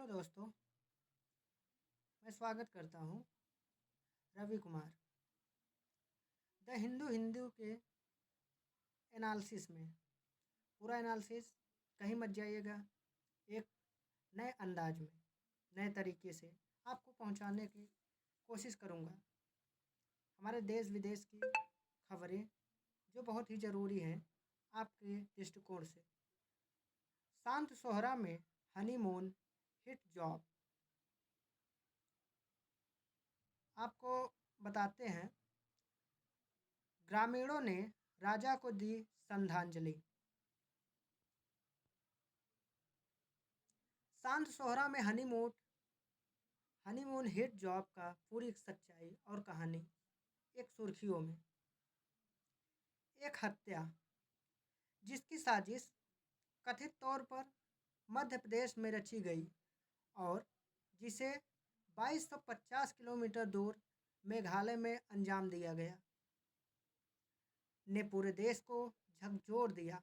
Hello दोस्तों, मैं स्वागत करता हूँ रवि कुमार द हिंदू के एनालिसिस में। पूरा एनालिसिस कहीं मत जाइएगा। एक नए अंदाज में, नए तरीके से आपको पहुँचाने की कोशिश करूँगा। हमारे देश विदेश की खबरें जो बहुत ही ज़रूरी हैं आपके दृष्टिकोण से। शांत सोहरा में हनीमून हिट जॉब। आपको बताते हैं, ग्रामीणों ने राजा को दी श्रद्धांजलि। शांत सोहरा में हनीमून हिट जॉब का पूरी सच्चाई और कहानी एक सुर्खियों में। एक हत्या जिसकी साजिश कथित तौर पर मध्य प्रदेश में रची गई और जिसे 2250 किलोमीटर दूर मेघालय में अंजाम दिया गया, ने पूरे देश को झकझोर दिया,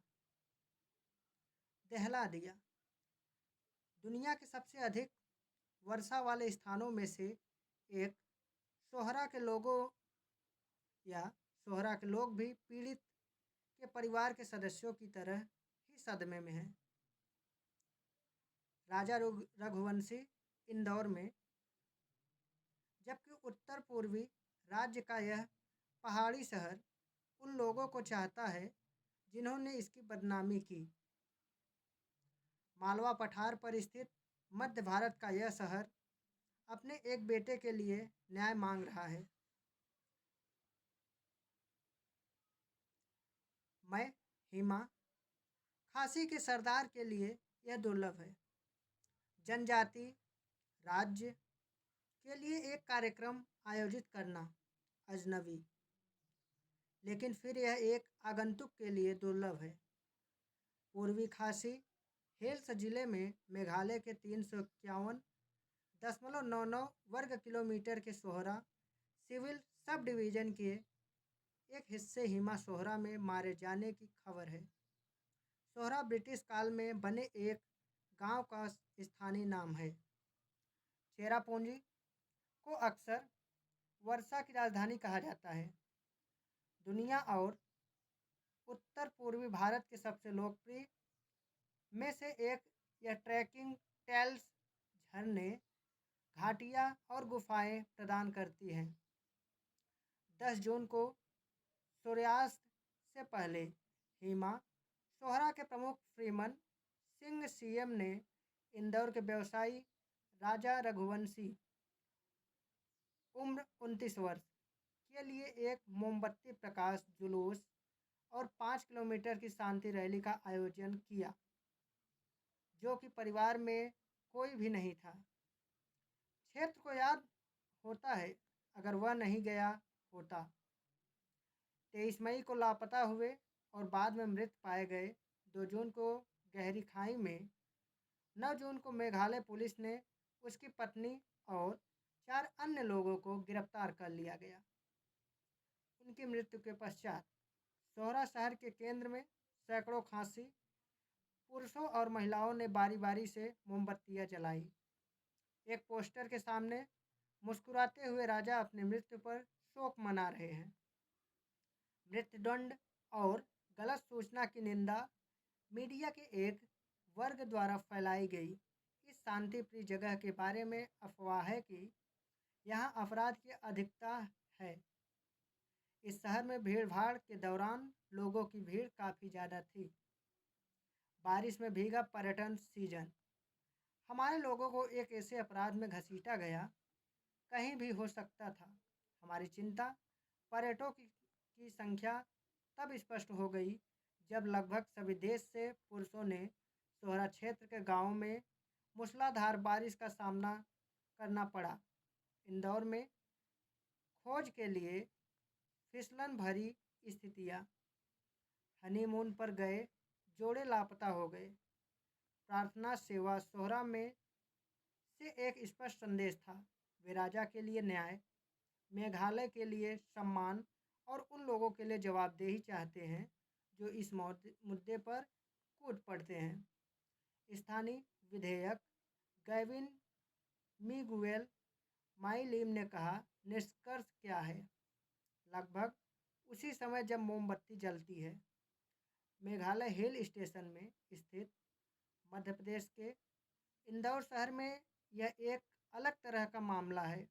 दहला दिया। दुनिया के सबसे अधिक वर्षा वाले स्थानों में से एक सोहरा के लोगों या सोहरा के लोग भी पीड़ित के परिवार के सदस्यों की तरह ही सदमे में हैं। राजा रघुवंशी इंदौर में, जबकि उत्तर पूर्वी राज्य का यह पहाड़ी शहर उन लोगों को चाहता है जिन्होंने इसकी बदनामी की। मालवा पठार पर स्थित मध्य भारत का यह शहर अपने एक बेटे के लिए न्याय मांग रहा है। मैं हिमा खासी के सरदार के लिए यह दुर्लभ है। जनजाति राज्य के लिए एक कार्यक्रम आयोजित करना अजनबी, लेकिन फिर यह एक आगंतुक के लिए दुर्लभ है। पूर्वी खासी हिल्स जिले में मेघालय के 351.99 वर्ग किलोमीटर के सोहरा सिविल सब डिवीज़न के एक हिस्से हिमा सोहरा में मारे जाने की खबर है। सोहरा ब्रिटिश काल में बने एक गांव का स्थानीय नाम है। चेरापूंजी को अक्सर वर्षा की राजधानी कहा जाता है। दुनिया और उत्तर पूर्वी भारत के सबसे लोकप्रिय में से एक, यह ट्रैकिंग ट्रेल्स, झरने, घाटियाँ और गुफाएं प्रदान करती हैं। 10 जून को सूर्यास्त से पहले हिमा सोहरा के प्रमुख फ्रीमन सिंह सीएम ने इंदौर के व्यवसायी राजा रघुवंशी, उम्र 29 वर्ष, के लिए एक मोमबत्ती प्रकाश जुलूस और 5 किलोमीटर की शांति रैली का आयोजन किया, जो कि परिवार में कोई भी नहीं था। क्षेत्र को याद होता है अगर वह नहीं गया होता। 23 मई को लापता हुए और बाद में मृत पाए गए 2 जून को गहरी खाई में, 9 जून को मेघालय पुलिस ने उसकी पत्नी और 4 अन्य लोगों को गिरफ्तार कर लिया गया। उनकी मृत्यु के पश्चात सोहरा शहर के केंद्र में सैकड़ों खासी पुरुषों और महिलाओं ने बारी बारी से मोमबत्तियां जलाई। एक पोस्टर के सामने मुस्कुराते हुए राजा अपनी मृत्यु पर शोक मना रहे हैं। मृत्युदंड और गलत सूचना की निंदा मीडिया के एक वर्ग द्वारा फैलाई गई इस शांतिप्रिय जगह के बारे में अफवाह है कि यहाँ अपराध की अधिकता है। इस शहर में भीड़-भाड़ के दौरान लोगों की भीड़ काफ़ी ज़्यादा थी। बारिश में भीगा पर्यटन सीजन। हमारे लोगों को एक ऐसे अपराध में घसीटा गया, कहीं भी हो सकता था। हमारी चिंता पर्यटकों की संख्या तब स्पष्ट हो गई जब लगभग सभी देश से पुरुषों ने सोहरा क्षेत्र के गांवों में मूसलाधार बारिश का सामना करना पड़ा। इंदौर में खोज के लिए फिसलन भरी स्थितियाँ। हनीमून पर गए जोड़े लापता हो गए। प्रार्थना सेवा सोहरा में से एक स्पष्ट संदेश था। वे राजा के लिए न्याय, मेघालय के लिए सम्मान और उन लोगों के लिए जवाबदेही चाहते हैं जो इस मुद्दे पर कूद पड़ते हैं। स्थानीय विधेयक गैविन मिगुएल माइलिम ने कहा, निष्कर्ष क्या है? लगभग उसी समय जब मोमबत्ती जलती है। मेघालय हिल स्टेशन में स्थित मध्य प्रदेश के इंदौर शहर में यह एक अलग तरह का मामला है।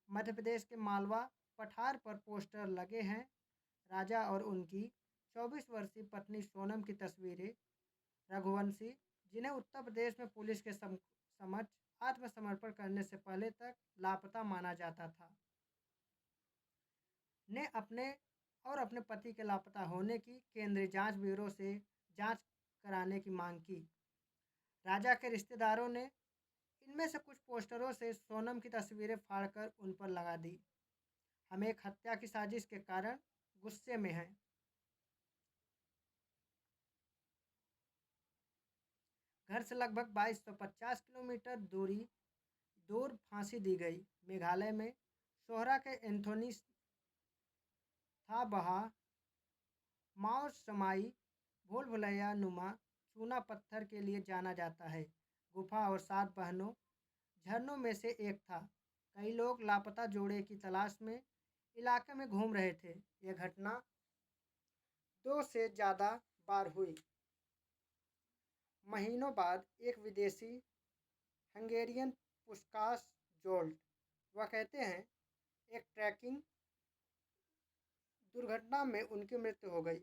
मध्य प्रदेश के मालवा पठार पर पोस्टर लगे हैं। राजा और उनकी 24 वर्षीय पत्नी सोनम की तस्वीरें। रघुवंशी, जिन्हें उत्तर प्रदेश में पुलिस के समक्ष आत्मसमर्पण करने से पहले तक लापता माना जाता था, ने अपने पति के लापता होने की केंद्रीय जांच ब्यूरो से जांच कराने की मांग की। राजा के रिश्तेदारों ने इनमें से कुछ पोस्टरों से सोनम की तस्वीरें फाड़कर उन पर लगा दी। हम एक हत्या की साजिश के कारण गुस्से में हैं। घर से लगभग 2250 किलोमीटर दूर फांसी दी गई। मेघालय में सोहरा के एंथोनी था बहा माओ समाई भूल भुलैया नुमा चूना पत्थर के लिए जाना जाता है। गुफा और 7 बहनों झरनों में से एक था। कई लोग लापता जोड़े की तलाश में इलाके में घूम रहे थे। यह घटना 2 से ज़्यादा बार हुई। महीनों बाद एक विदेशी हंगेरियन पुस्कास जोल्ट, वह कहते हैं, एक ट्रैकिंग दुर्घटना में उनकी मृत्यु हो गई।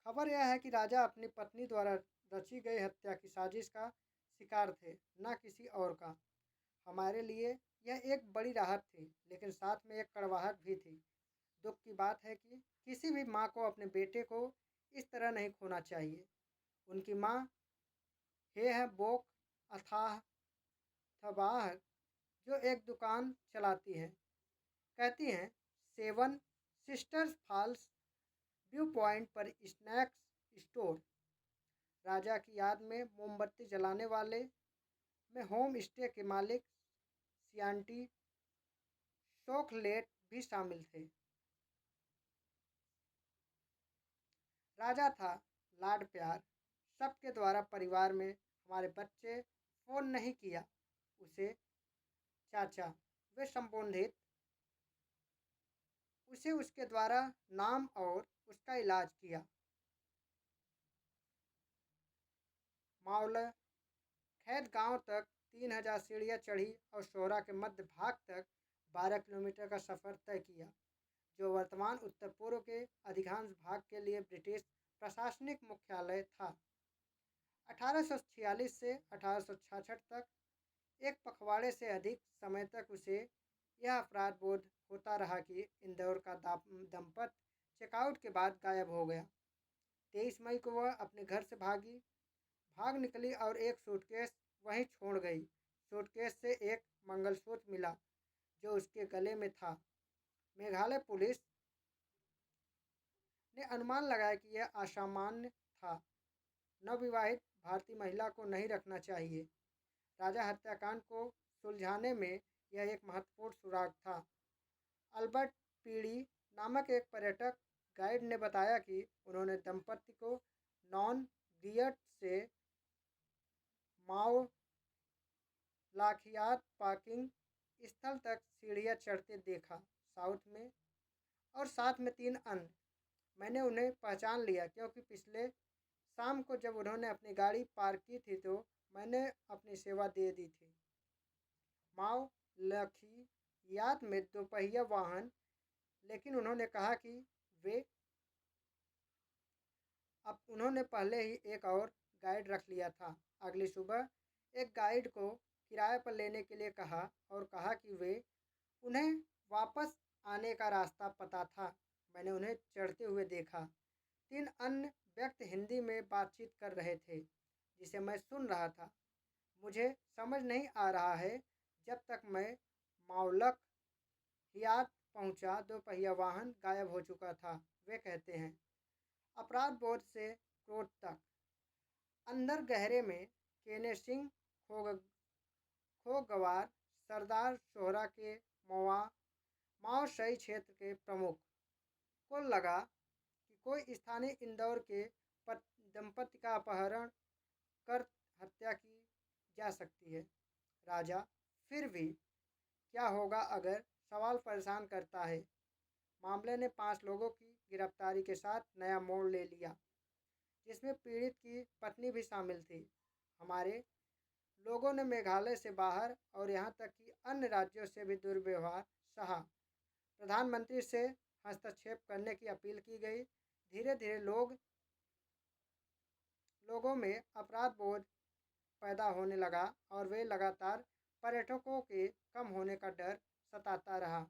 खबर यह है कि राजा अपनी पत्नी द्वारा रची गई हत्या की साजिश का शिकार थे, न किसी और का। हमारे लिए यह एक बड़ी राहत थी, लेकिन साथ में एक कड़वाहट भी थी। दुख की बात है कि किसी भी माँ को अपने बेटे को इस तरह नहीं खोना चाहिए। उनकी माँ हेह बोक अथाह थबाह, जो एक दुकान चलाती हैं, कहती हैं, 7 सिस्टर्स फॉल्स व्यू पॉइंट पर स्नैक्स स्टोर। राजा की याद में मोमबत्ती जलाने वाले में होम स्टे के मालिक सियांटी शोखलेट भी शामिल थे। राजा था लाड प्यार सबके द्वारा। परिवार में हमारे बच्चे फ़ोन नहीं किया उसे चाचा वे संबोधित, उसे उसके द्वारा नाम और उसका इलाज किया। माउल खैद गांव तक 3000 सीढ़ियाँ चढ़ी और सोहरा के मध्य भाग तक 12 किलोमीटर का सफ़र तय किया, जो वर्तमान उत्तर पूर्व के अधिकांश भाग के लिए ब्रिटिश प्रशासनिक मुख्यालय था। 1846 से 1866 तक एक पखवाड़े से अधिक समय तक उसे यह अपराध बोध होता रहा कि इंदौर का दंपत्ति चेकआउट के बाद गायब हो गया। 23 मई को वह अपने घर से भाग निकली और एक सूटकेस वहीं छोड़ गई। सूटकेस से एक मंगलसूत्र मिला जो उसके गले में था। मेघालय पुलिस ने अनुमान लगाया कि यह असामान्य था। नवविवाहित भारतीय महिला को नहीं रखना चाहिए। राजा हत्याकांड को सुलझाने में यह एक महत्वपूर्ण सुराग था। अल्बर्ट पीड़ी नामक एक पर्यटक गाइड ने बताया कि उन्होंने दंपत्ति को नॉन दियट से माओ लाखियात पार्किंग स्थल तक सीढ़ियाँ चढ़ते देखा। साउथ में और साथ में 3 अन्य। मैंने उन्हें पहचान लिया क्योंकि पिछले शाम को जब उन्होंने अपनी गाड़ी पार्क की थी तो मैंने अपनी सेवा दे दी थी। माओ लखियात में 2 पहिया वाहन, लेकिन उन्होंने कहा कि अब उन्होंने पहले ही एक और गाइड रख लिया था। अगली सुबह एक गाइड को किराए पर लेने के लिए कहा और कहा कि उन्हें वापस आने का रास्ता पता था। मैंने उन्हें चढ़ते हुए देखा। 3 अन्य व्यक्ति हिंदी में बातचीत कर रहे थे जिसे मैं सुन रहा था। मुझे समझ नहीं आ रहा है। जब तक मैं माउलक हियात पहुंचा 2 पहिया वाहन गायब हो चुका था। वे कहते हैं, अपराध बोध से क्रोध तक। अंदर गहरे में केने सिंह खोगवार सरदार सोहरा के माओशई क्षेत्र के प्रमुख को लगा कि कोई स्थानीय इंदौर के दंपत्ति का अपहरण कर हत्या की जा सकती है। राजा, फिर भी क्या होगा अगर? सवाल परेशान करता है। मामले ने 5 लोगों की गिरफ्तारी के साथ नया मोड़ ले लिया, जिसमें पीड़ित की पत्नी भी शामिल थी। हमारे लोगों ने मेघालय से बाहर और यहाँ तक कि अन्य राज्यों से भी दुर्व्यवहार सहा। प्रधानमंत्री से हस्तक्षेप करने की अपील की गई। धीरे धीरे लोगों में अपराध बोध पैदा होने लगा और वे लगातार पर्यटकों के कम होने का डर सताता रहा।